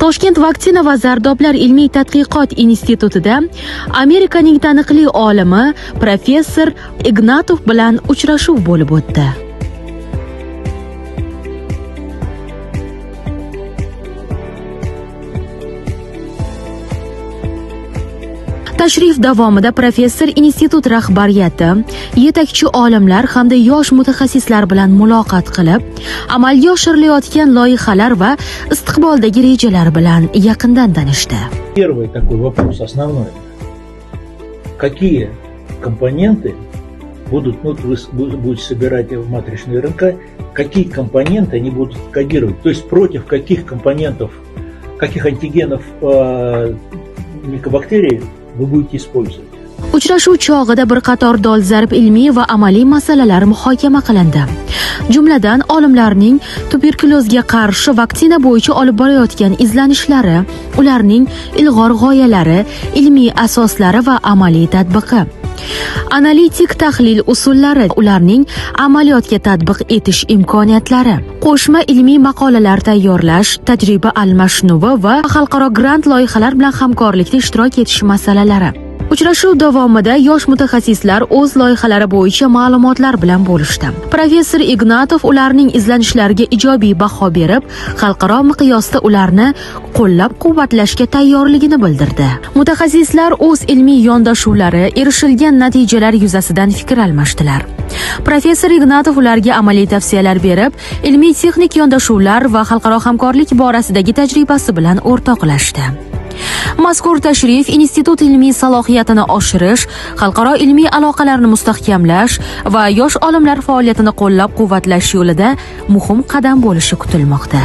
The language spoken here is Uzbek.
Toshkent vaksina va zardoblar ilmiy tadqiqot institutida Amerikaning taniqli olimi professor Ignatov bilan uchrashuv bo'lib o'tdi. Tashrif davomida professor institut rahbariyati, yetakchi olimlar hamda yosh mutaxassislar bilan muloqot qilib, amalga oshirilayotgan loyihalar va istiqboldagi rejalar bilan yaqindan tanishdi. Первый такой вопрос основной. Какие компоненты будут, вы будете собирать в матричную РНК, какие компоненты они будут кодировать, то есть против каких компонентов, каких антигенов микобактерий вы будете использовать. Uchrashuv chog'ida bir qator dolzarb ilmiy va amaliy masalalar muhokama qilindi. Jumladan, olimlarning tuberkulozga qarshi vaksina bo'yicha olib borayotgan izlanishlari, ularning ilg'or g'oyalari, ilmiy asoslari va amaliy tatbiqi, analitik tahlil usullari, ularning amaliyotga tatbiq etish imkoniyatlari, qo'shma ilmiy maqolalar tayyorlash, tajriba almashinuvi va xalqaro grant loyihalar bilan hamkorlikda ishtirok etish masalalari. Uchrashuv davomida yosh mutaxassislar o'z loyihalari bo'yicha ma'lumotlar bilan bo'lishdi. Professor Ignatov ularning izlanishlariga ijobiy baho berib, xalqaro miqyosda ularni qo'llab-quvvatlashga tayyorligini bildirdi. Mutaxassislar o'z ilmiy yondashuvlari, erishilgan natijalar yuzasidan fikr almashdilar. Professor Ignatov ularga amaliy tavsiyalar berib, ilmiy texnik yondashuvlar va xalqaro hamkorlik borasidagi tajribasi bilan o'rtoqlashdi. Mazkur tashrif institut ilmiy salohiyatini oshirish, xalqaro ilmiy aloqalarni mustahkamlash va yosh olimlar faoliyatini qo'llab-quvvatlash yo'lida muhim qadam bo'lishi kutilmoqda.